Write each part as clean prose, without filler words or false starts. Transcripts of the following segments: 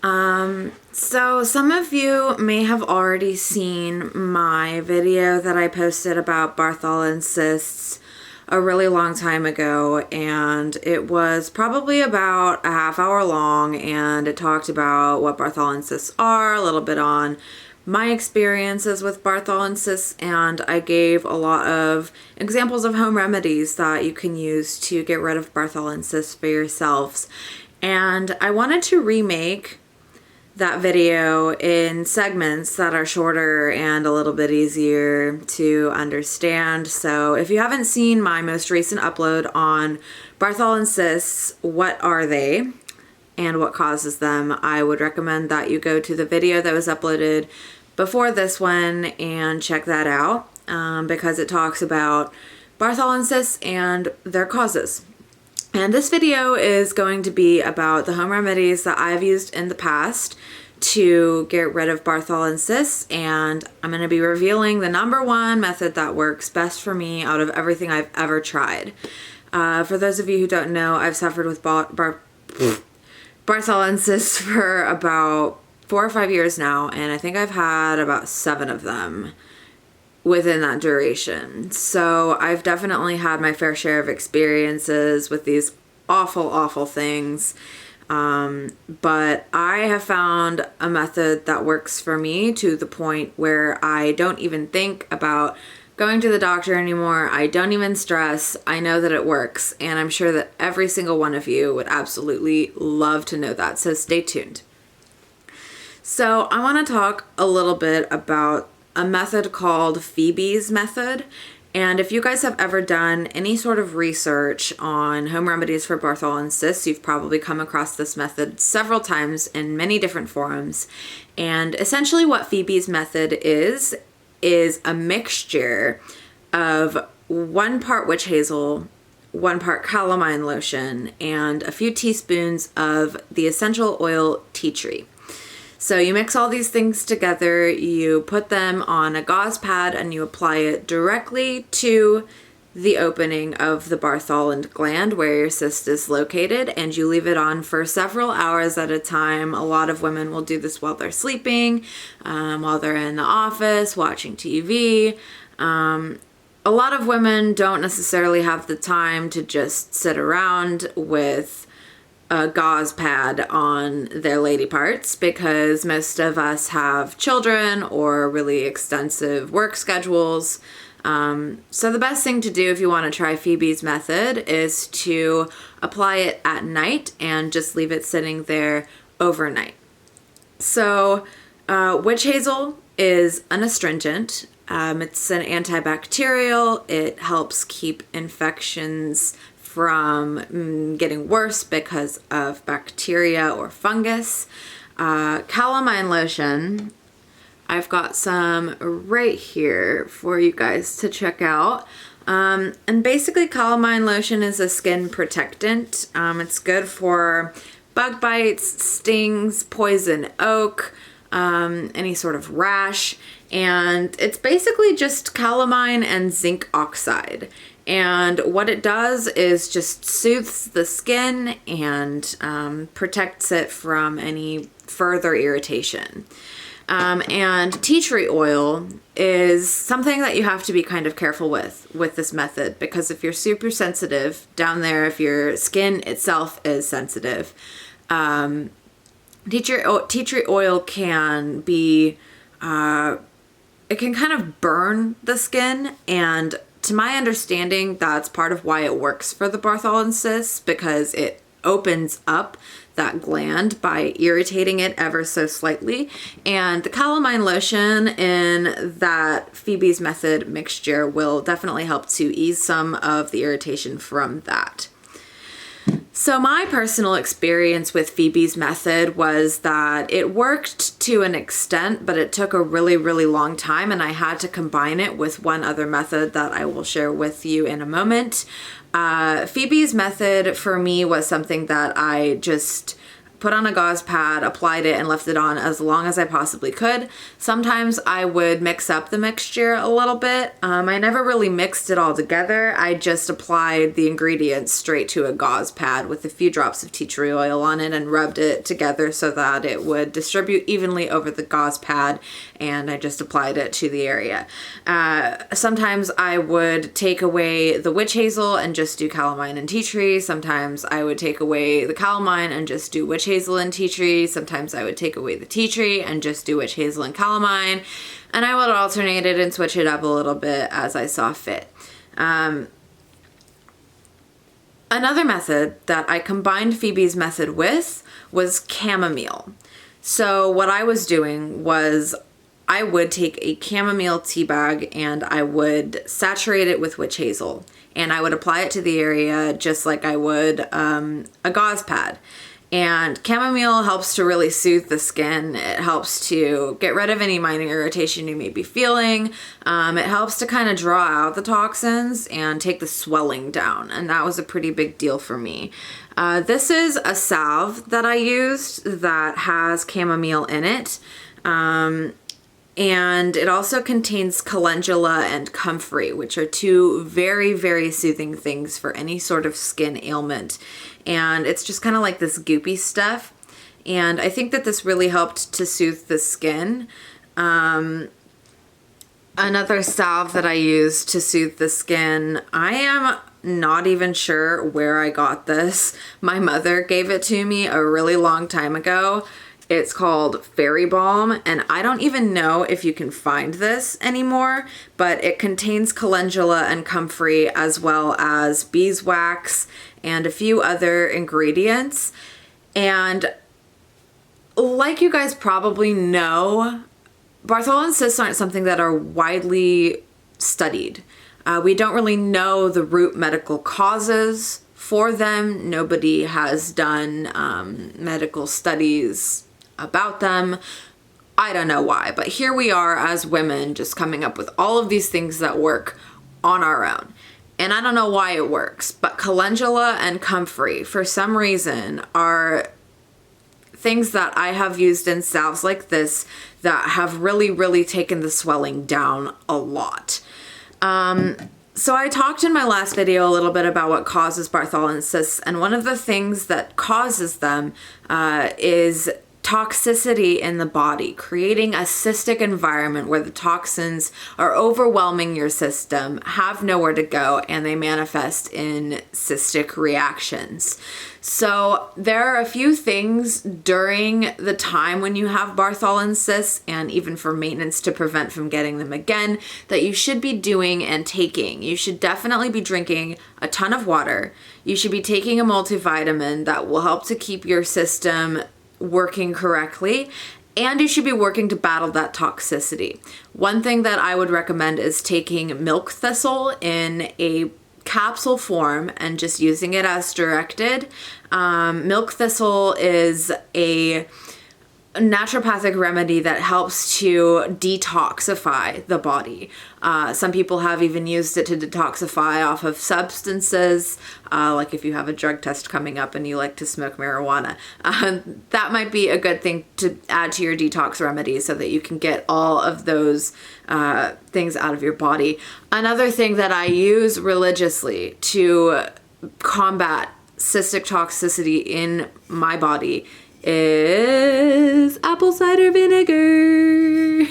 So some of you may have already seen my video that I posted about Bartholin Cysts a really long time ago, and it was probably about a half hour long, and it talked about what Bartholin Cysts are, a little bit on my experiences with Bartholin Cysts, and I gave a lot of examples of home remedies that you can use to get rid of Bartholin Cysts for yourselves. And I wanted to remake that video in segments that are shorter and a little bit easier to understand. So if you haven't seen my most recent upload on Bartholin Cysts, what are they and what causes them, I would recommend that you go to the video that was uploaded before this one and check that out, because it talks about Bartholin Cysts and their causes. And this video is going to be about the home remedies that I've used in the past to get rid of Bartholin Cysts, and I'm going to be revealing the #1 method that works best for me out of everything I've ever tried. For those of you who don't know, I've suffered with Bartholin Cysts for about 4 or 5 years now, and I think I've had about 7 of them within that duration. So I've definitely had my fair share of experiences with these awful things. But I have found a method that works for me to the point where I don't even think about going to the doctor anymore. I don't even stress. I know that it works, and I'm sure that every single one of you would absolutely love to know that. So stay tuned. So I want to talk a little bit about a method called Phoebe's method. And if you guys have ever done any sort of research on home remedies for Bartholin Cysts, you've probably come across this method several times in many different forums. And essentially what Phoebe's method is a mixture of 1 part witch hazel, 1 part calamine lotion, and a few teaspoons of the essential oil tea tree. So you mix all these things together, you put them on a gauze pad, and you apply it directly to the opening of the Bartholin gland where your cyst is located, and you leave it on for several hours at a time. A lot of women will do this while they're sleeping, while they're in the office, watching TV. A lot of women don't necessarily have the time to just sit around with a gauze pad on their lady parts, because most of us have children or really extensive work schedules. So the best thing to do if you want to try Phoebe's method is to apply it at night and just leave it sitting there overnight. So witch hazel is an astringent. It's an antibacterial. It helps keep infections from getting worse because of bacteria or fungus. Calamine lotion, I've got some right here for you guys to check out. And basically calamine lotion is a skin protectant. It's good for bug bites, stings, poison oak, any sort of rash. And it's basically just calamine and zinc oxide. And what it does is just soothes the skin and protects it from any further irritation. And tea tree oil is something that you have to be kind of careful with this method, because if you're super sensitive down there, if your skin itself is sensitive, tea tree oil can be, it can kind of burn the skin, and to my understanding, that's part of why it works for the Bartholin Cysts, because it opens up that gland by irritating it ever so slightly. And the calamine lotion in that Phoebe's method mixture will definitely help to ease some of the irritation from that. So my personal experience with Phoebe's method was that it worked to an extent, but it took a really long time, and I had to combine it with one other method that I will share with you in a moment. Phoebe's method for me was something that I just put on a gauze pad, applied it, and left it on as long as I possibly could. Sometimes I would mix up the mixture a little bit. I never really mixed it all together. I just applied the ingredients straight to a gauze pad with a few drops of tea tree oil on it and rubbed it together so that it would distribute evenly over the gauze pad, and I just applied it to the area. Sometimes I would take away the witch hazel and just do calamine and tea tree. Sometimes I would take away the calamine and just do witch hazel and tea tree. Sometimes I would take away the tea tree and just do witch hazel and calamine. And I would alternate it and switch it up a little bit as I saw fit. Another method that I combined Phoebe's method with was chamomile. So what I was doing was I would take a chamomile tea bag and I would saturate it with witch hazel, and I would apply it to the area just like I would a gauze pad. And chamomile helps to really soothe the skin. It helps to get rid of any minor irritation you may be feeling. It helps to kind of draw out the toxins and take the swelling down, and that was a pretty big deal for me. This is a salve that I used that has chamomile in it. And it also contains calendula and comfrey, which are two very, very soothing things for any sort of skin ailment. And it's just kind of like this goopy stuff. And I think that this really helped to soothe the skin. Another salve that I used to soothe the skin, I am not even sure where I got this. My mother gave it to me a really long time ago. It's called Fairy Balm, and I don't even know if you can find this anymore, but it contains calendula and comfrey as well as beeswax and a few other ingredients. And like you guys probably know, Bartholin cysts aren't something that are widely studied. We don't really know the root medical causes for them. Nobody has done medical studies about them. I don't know why, but here we are as women just coming up with all of these things that work on our own. And I don't know why it works, but calendula and comfrey, for some reason, are things that I have used in salves like this that have really, really taken the swelling down a lot. So I talked in my last video a little bit about what causes Bartholin cysts, and one of the things that causes them is toxicity in the body, creating a cystic environment where the toxins are overwhelming your system, have nowhere to go, and they manifest in cystic reactions. So there are a few things during the time when you have Bartholin cysts, and even for maintenance to prevent from getting them again, that you should be doing and taking. You should definitely be drinking a ton of water. You should be taking a multivitamin that will help to keep your system working correctly, and you should be working to battle that toxicity. One thing that I would recommend is taking milk thistle in a capsule form and just using it as directed. Milk thistle is a naturopathic remedy that helps to detoxify the body. Some people have even used it to detoxify off of substances, like if you have a drug test coming up and you like to smoke marijuana. That might be a good thing to add to your detox remedies so that you can get all of those things out of your body. Another thing that I use religiously to combat cystic toxicity in my body is apple cider vinegar.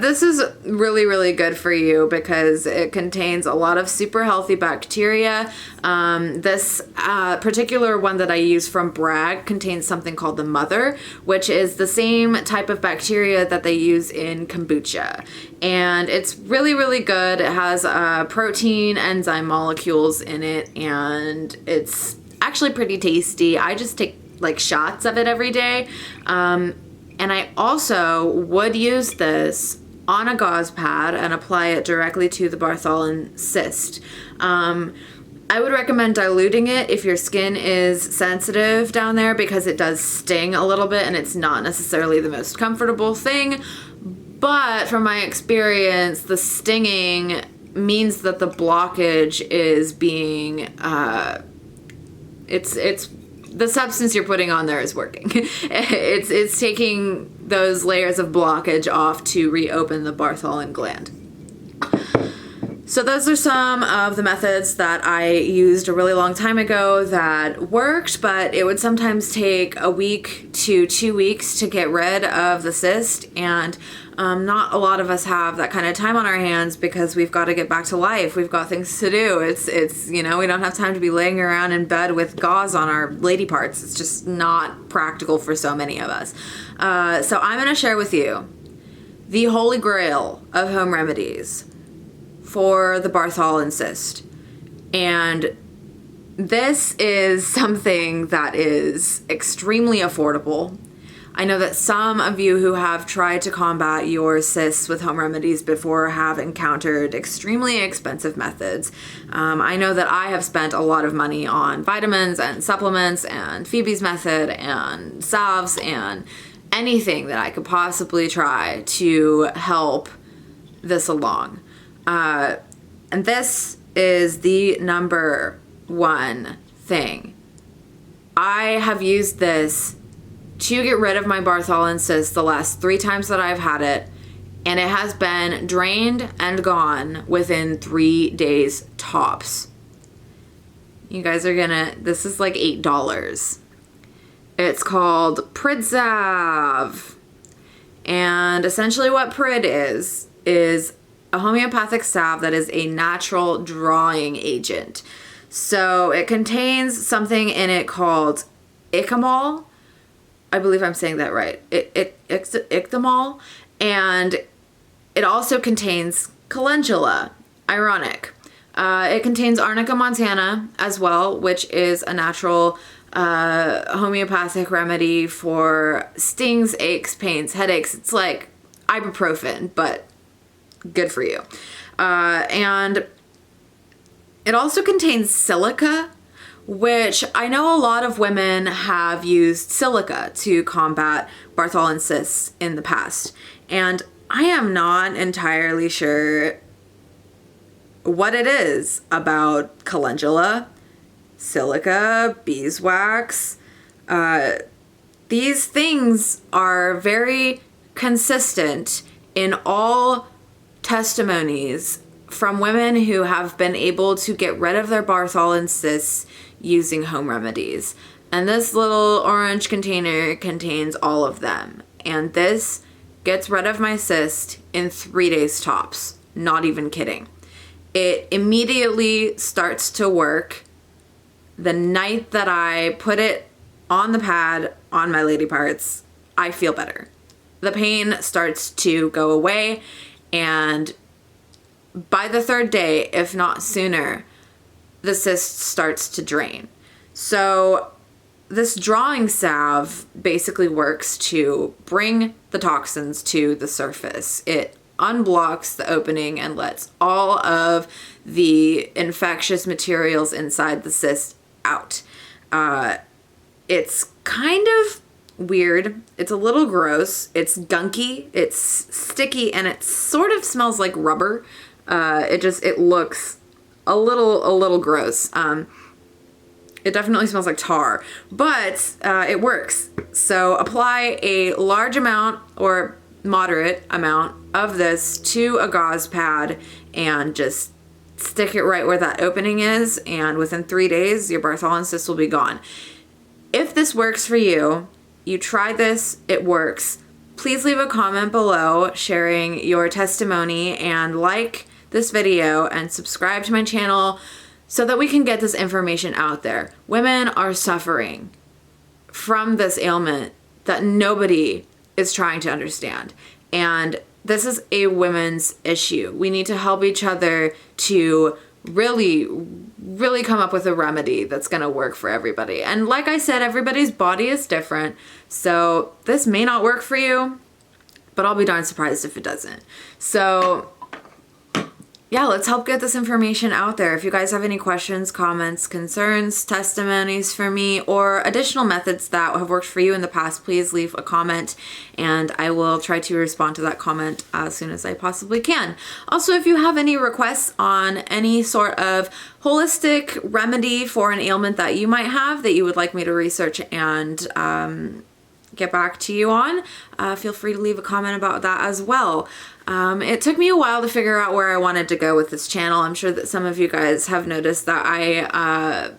This is really, really good for you because it contains a lot of super healthy bacteria. This particular one that I use from Bragg contains something called the mother, which is the same type of bacteria that they use in kombucha. And it's really, really good. It has protein enzyme molecules in it, and it's actually pretty tasty. I just take like shots of it every day. And I also would use this on a gauze pad and apply it directly to the Bartholin cyst. I would recommend diluting it if your skin is sensitive down there because it does sting a little bit and it's not necessarily the most comfortable thing. But from my experience, the stinging means that the blockage is being, it's the substance you're putting on there is working. It's taking those layers of blockage off to reopen the Bartholin gland. So those are some of the methods that I used a really long time ago that worked, but it would sometimes take a week to 2 weeks to get rid of the cyst, and not a lot of us have that kind of time on our hands because we've got to get back to life. We've got things to do. It's you know, we don't have time to be laying around in bed with gauze on our lady parts. It's just not practical for so many of us. So I'm going to share with you the holy grail of home remedies for the Bartholin cyst. And this is something that is extremely affordable. I know that some of you who have tried to combat your cysts with home remedies before have encountered extremely expensive methods. I know that I have spent a lot of money on vitamins and supplements and Phoebe's method and salves and anything that I could possibly try to help this along. And this is the number one thing. I have used this to get rid of my Bartholin cyst the last 3 times that I've had it, and it has been drained and gone within 3 days tops. You guys are gonna, this is like $8. It's called PRID salve. And essentially what PRID is a homeopathic salve that is a natural drawing agent. So it contains something in it called icamol. I believe I'm saying that right. Icamol. And it also contains calendula. Ironic. It contains Arnica montana as well, which is a natural homeopathic remedy for stings, aches, pains, headaches. It's like ibuprofen, but good for you. And it also contains silica, which I know a lot of women have used silica to combat Bartholin cysts in the past. And I am not entirely sure what it is about calendula, silica, beeswax. These things are very consistent in all testimonies from women who have been able to get rid of their Bartholin cysts using home remedies. And this little orange container contains all of them. And this gets rid of my cyst in 3 days tops. Not even kidding. It immediately starts to work the night that I put it on the pad on my lady parts. I feel better. The pain starts to go away, and by the 3rd day, if not sooner, the cyst starts to drain. So this drawing salve basically works to bring the toxins to the surface. It unblocks the opening and lets all of the infectious materials inside the cyst out. It's kind of weird. It's a little gross. It's gunky. It's sticky, and it sort of smells like rubber. It looks a little gross. It definitely smells like tar, but it works. So apply a large amount or moderate amount of this to a gauze pad and just stick it right where that opening is, and within 3 days your Bartholin cyst will be gone. If this works for you, you try this, it works, please leave a comment below sharing your testimony, and like this video and subscribe to my channel so that we can get this information out there. Women are suffering from this ailment that nobody is trying to understand. And this is a women's issue. We need to help each other to really come up with a remedy that's going to work for everybody. And like I said, everybody's body is different. So this may not work for you, but I'll be darn surprised if it doesn't. So yeah, let's help get this information out there. If you guys have any questions, comments, concerns, testimonies for me, or additional methods that have worked for you in the past, please leave a comment and I will try to respond to that comment as soon as I possibly can. Also, if you have any requests on any sort of holistic remedy for an ailment that you might have that you would like me to research and get back to you on, feel free to leave a comment about that as well. It took me a while to figure out where I wanted to go with this channel. I'm sure that some of you guys have noticed that I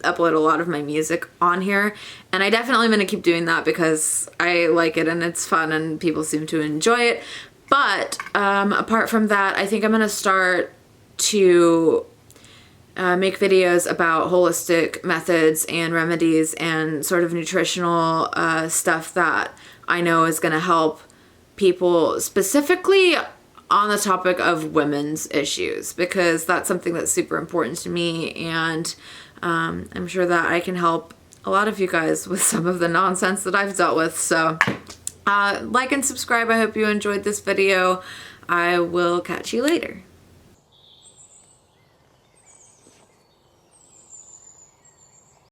upload a lot of my music on here, and I definitely am going to keep doing that because I like it and it's fun and people seem to enjoy it. But apart from that, I think I'm going to start to make videos about holistic methods and remedies and sort of nutritional stuff that I know is going to help people, specifically on the topic of women's issues, because that's something that's super important to me, and I'm sure that I can help a lot of you guys with some of the nonsense that I've dealt with. So like and subscribe. I hope you enjoyed this video. I will catch you later.